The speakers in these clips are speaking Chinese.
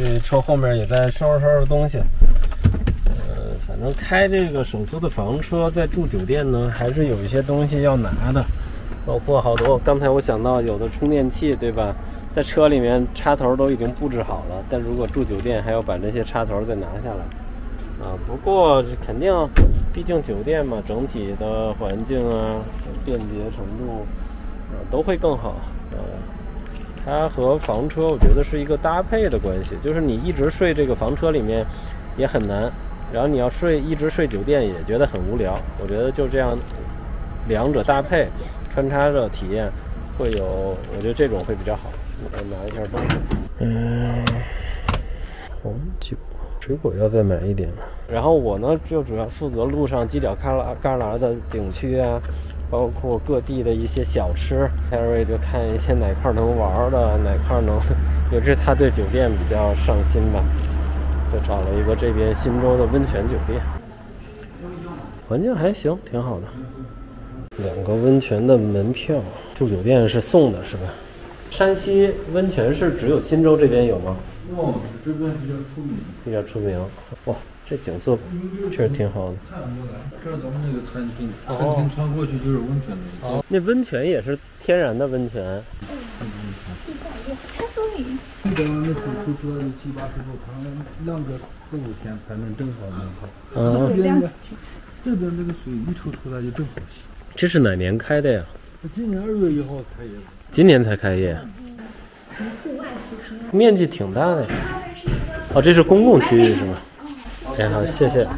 去车后面也在收拾东西。反正开这个手租的房车，在住酒店呢，还是有一些东西要拿的，包括好多。刚才我想到有的充电器，对吧？在车里面插头都已经布置好了，但如果住酒店，还要把这些插头再拿下来。不过肯定，毕竟酒店嘛，整体的环境啊、便捷程度都会更好。它和房车我觉得是一个搭配的关系，就是你一直睡这个房车里面也很难。然后你要一直睡酒店也觉得很无聊，我觉得就这样，两者搭配穿插着体验，会有，我觉得这种会比较好。我拿一下东西，红酒、水果要再买一点。然后我呢就主要负责路上犄角旮旯的景区啊，包括各地的一些小吃。Harry 就看一些哪块能玩的，哪块能，也是他对酒店比较上心吧。就找了一个这边新州的温泉酒店，环境还行，挺好的。2个温泉的门票，住酒店是送的，是吧？山西温泉是只有新州这边有吗？这边比较出名。比较出名。哇，这景色确实挺好的。这是咱们那个餐厅，餐厅穿过去就是温泉的。那温泉也是天然的温泉。1000多米。那水抽出来的7、80度，它晾个4、5天才能正好能泡。这边这个水一抽出来就正好洗。这是哪年开的呀？今年2月1号开业的。今年才开业。户外食堂。面积挺大的。这是公共区域是吗？好，谢谢。我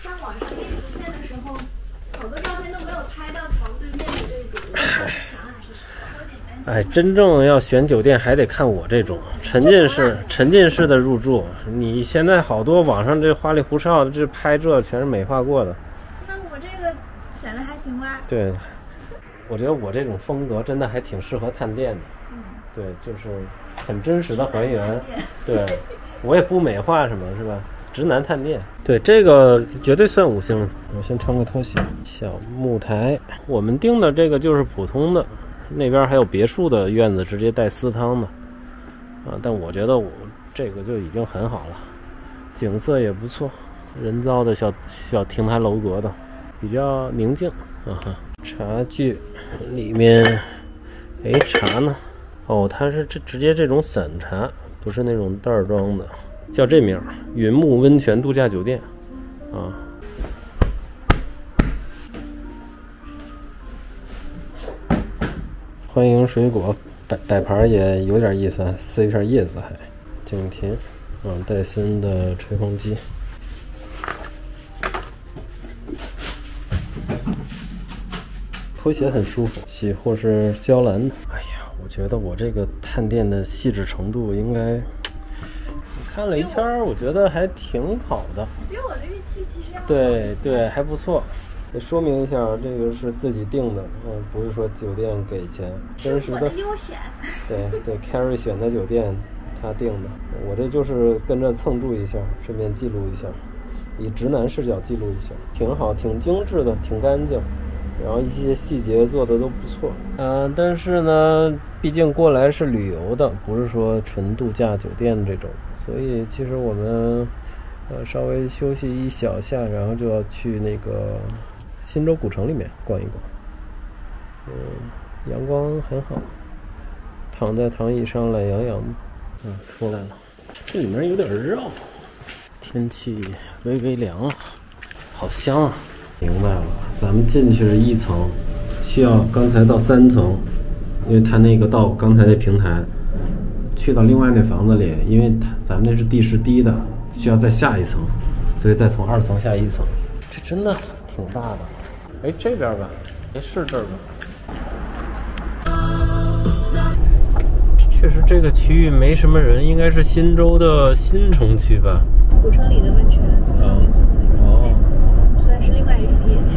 上网上阅图片的时候，好多照片都没有拍到床对面的这个墙还是什么。真正要选酒店还得看我这种沉浸式的入住。你现在好多网上这花里胡哨的，这拍全是美化过的。那我这个选的还行吧？对，我觉得我这种风格真的还挺适合探店的。对，就是很真实的还原。对，我也不美化什么，是吧？直男探店。对，这个绝对算5星。我先穿个拖鞋。小木台，我们订的这个就是普通的，那边还有别墅的院子，直接带私汤的。但我觉得我这个就已经很好了，景色也不错，人造的小亭台楼阁的，比较宁静。茶具里面，茶呢？它是直接这种散茶，不是那种袋儿装的，叫这名儿“云木温泉度假酒店”欢迎水果，摆盘也有点意思啊，塞一片叶子还。景田，戴森的吹风机。拖鞋很舒服，洗护是娇兰的。我觉得我这个探店的细致程度应该，看了一圈，我觉得还挺好的。比我的预期其实对，还不错。得说明一下，这个是自己订的，不是说酒店给钱，真实的优选。对 ，Carrie 选的酒店他订的，我这就是跟着蹭住一下，顺便记录一下，以直男视角记录一下，挺好，挺精致的，挺干净。然后一些细节做的都不错，但是呢，毕竟过来是旅游的，不是说纯度假酒店这种，所以其实我们稍微休息一小下，然后就要去那个新州古城里面逛一逛。阳光很好，躺在躺椅上懒洋洋的。出来了，这里面有点热，天气微微凉了，好香啊！明白了，咱们进去是1层，需要刚才到3层，因为它那个到刚才那平台，去到另外那房子里，因为咱们那是地势低的，需要再下1层，所以再从2层下1层。这真的挺大的。这边吧，是这儿吧？确实这个区域没什么人，应该是新州的新城区吧？古城里的温泉私房民宿那种。算是另外一种业态，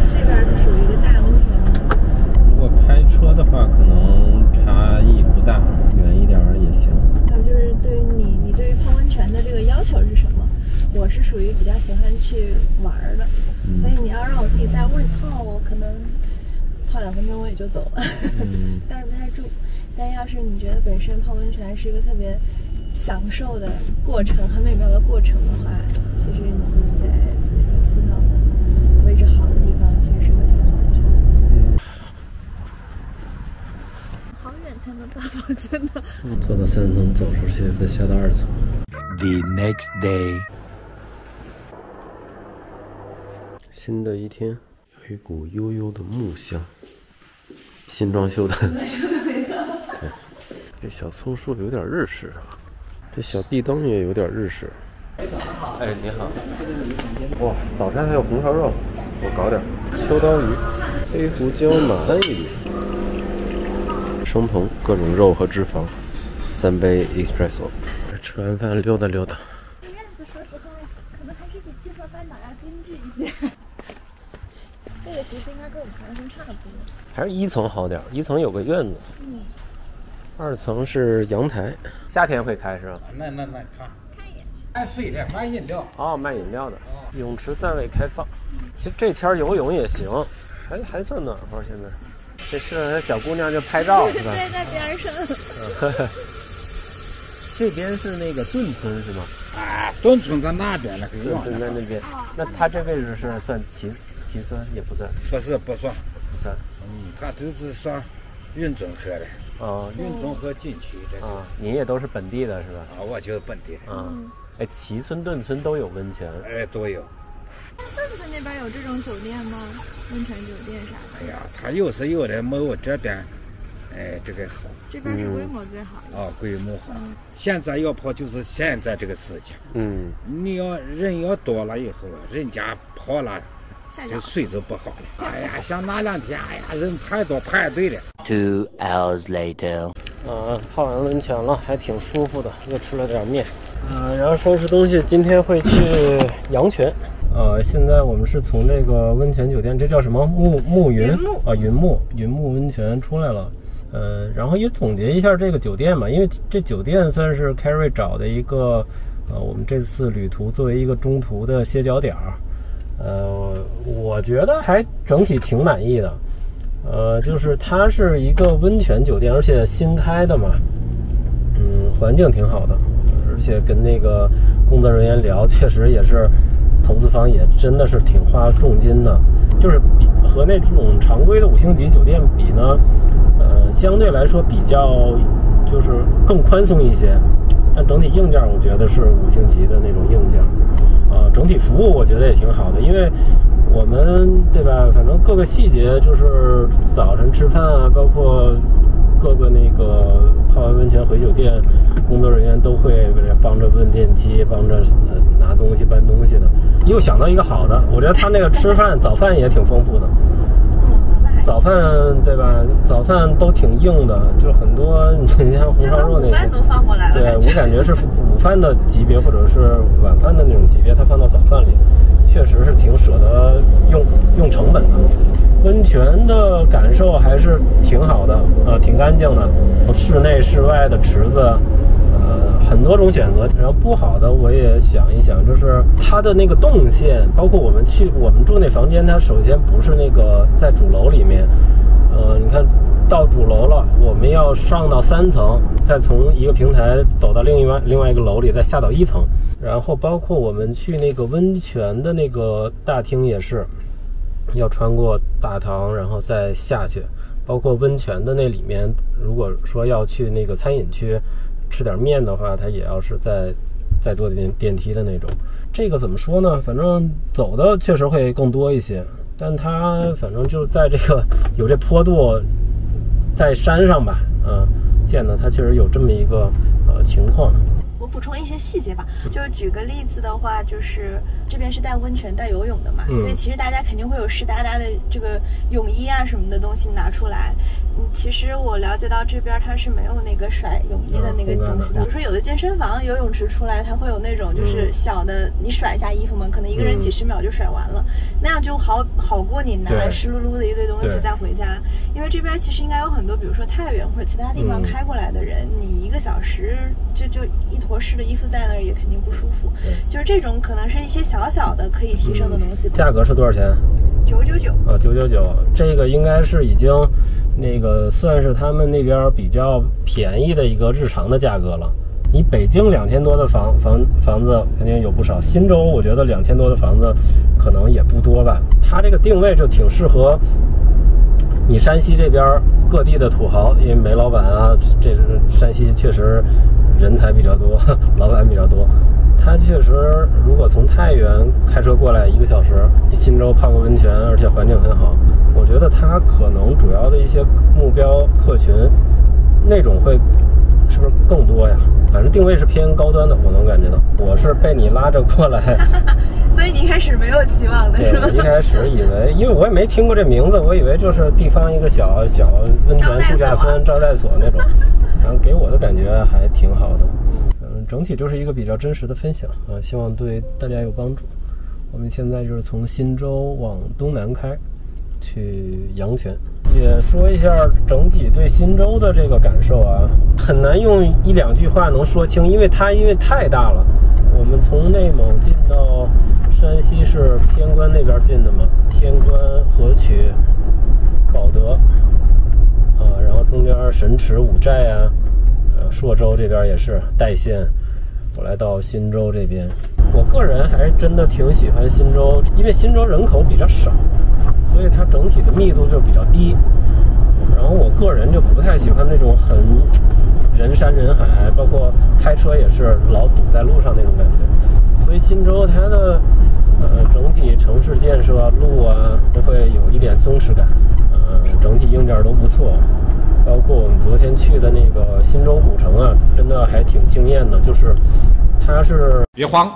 这边是属于一个大温泉。如果开车的话，可能差异不大，远一点也行。还有就是对于你对于泡温泉的这个要求是什么？我是属于比较喜欢去玩的，所以你要让我自己在屋里泡，我可能泡2分钟我也就走了，待不太住。但要是你觉得本身泡温泉是一个特别享受的过程，很美妙的过程的话，其实你自己在那种私房的位置好的地方，其实是个挺好的选择。好远才能到房间的。坐到3层走出去，再下到2层。The next day， 新的一天，有一股悠悠的木香，新装修的。对，这小松树有点日式啊，这小地灯也有点日式。哎，你好。哇，早餐还有红烧肉，我搞点。秋刀鱼、黑胡椒马鞍鱼、生酮各种肉和脂肪，3杯 espresso。吃完饭溜达溜达。这院子说实话，可能还是比七合半岛要精致一些。这个其实应该跟我们长春差不多。还是1层好点，1层有个院子。2层是阳台。夏天会开是吧？那看一眼。卖水的，卖饮料。哦，卖饮料的。泳池3位开放。其实这天游泳也行，还算暖和。现在这适合小姑娘就拍照是吧？对，在边上。这边是那个顿村是吗？啊，顿村在那边了，顿村在那边。那它这位置是算齐村也不算？不算。它就是上运中河的。哦，运中河禁区的。啊，你也都是本地的是吧？啊，我就是本地。哎，齐村、顿村都有温泉。哎，都有。顿村那边有这种酒店吗？温泉酒店啥的？哎呀，它有时有的没有这边，哎，这个好。这边是规模最好的。啊，规模好。现在要泡就是现在这个时间。你要人要多了以后，人家泡了，就水就不好了。哎呀，像那2天，哎呀，人太多排队了。2 hours later， 泡完温泉了，还挺舒服的，又吃了点面。然后收拾东西，今天会去阳泉。现在我们是从这个温泉酒店，这叫什么云木温泉出来了。然后也总结一下这个酒店吧，因为这酒店算是 Carrie 找的一个，我们这次旅途作为一个中途的歇脚点儿。我觉得还整体挺满意的。就是它是一个温泉酒店，而且新开的嘛，环境挺好的，而且跟那个工作人员聊，确实也是投资方也真的是挺花重金的，就是和那种常规的5星级酒店比呢，相对来说比较就是更宽松一些，但整体硬件我觉得是5星级的那种硬件。整体服务我觉得也挺好的，因为我们对吧，反正各个细节就是早晨吃饭啊，包括各个那个泡完温泉回酒店，工作人员都会帮着问电梯，帮着拿东西搬东西的。又想到一个好的，我觉得他那个吃饭早饭也挺丰富的。早饭对吧？早饭都挺硬的，就很多你像红烧肉那个，都放过来了。对，我感觉是午饭的级别或者是晚饭的那种级别，它放到早饭里，确实是挺舍得用成本的。温泉的感受还是挺好的，挺干净的，室内室外的池子。很多种选择，然后不好的我也想一想，就是它的那个动线，包括我们住那房间，它首先不是那个在主楼里面，你看到主楼了，我们要上到3层，再从一个平台走到另外一个楼里，再下到1层，然后包括我们去那个温泉的那个大厅也是，要穿过大堂，然后再下去，包括温泉的那里面，如果说要去那个餐饮区。吃点面的话，它也要是再坐电梯的那种。这个怎么说呢？反正走的确实会更多一些，但它反正就是在这个有这坡度，在山上吧，建的它确实有这么一个情况。我补充一些细节吧，就举个例子的话，就是这边是带温泉带游泳的嘛，所以其实大家肯定会有湿哒哒的这个泳衣啊什么的东西拿出来。其实我了解到这边它是没有那个甩泳衣的那个东西的，比如说有的健身房游泳池出来，它会有那种就是小的，你甩一下衣服嘛，可能一个人几十秒就甩完了，那样就好过你拿湿漉漉的一堆东西再回家。因为这边其实应该有很多，比如说太原或者其他地方开过来的人，你1个小时就一坨湿的衣服在那儿也肯定不舒服。就是这种可能是一些小小的可以提升的东西。价格是多少钱？999 啊，999。这个应该是已经那个算是他们那边比较便宜的一个日常的价格了。你北京2000多的房子肯定有不少，新州我觉得2000多的房子可能也不多吧。它这个定位就挺适合你山西这边各地的土豪，因为煤老板啊，这山西确实人才比较多，老板比较多。它确实如果从太原开车过来1个小时，新州泡个温泉，而且环境很好，我觉得它可能主要的一些目标客群那种会是不是更多呀？反正定位是偏高端的，我能感觉到。我是被你拉着过来，所以你一开始没有期望的是吧？对，一开始以为，因为我也没听过这名字，我以为就是地方一个小温泉度假村招待所那种，然后给我的感觉还挺好的。整体就是一个比较真实的分享啊，希望对大家有帮助。我们现在就是从新州往东南开，去阳泉。也说一下整体对新州的这个感受啊，很难用1、2句话能说清，因为太大了。我们从内蒙进到山西是偏关那边进的嘛，偏关、河曲、保德然后中间神池、五寨啊，朔州这边也是代县。我来到新州这边，我个人还真的挺喜欢新州，因为新州人口比较少，所以它整体的密度就比较低。然后我个人就不太喜欢那种很人山人海，包括开车也是老堵在路上那种感觉。所以新州它的整体城市建设、路啊都会有一点松弛感，整体硬件都不错。包括我们昨天去的那个新州古城啊，真的还挺惊艳的，就是它是别慌。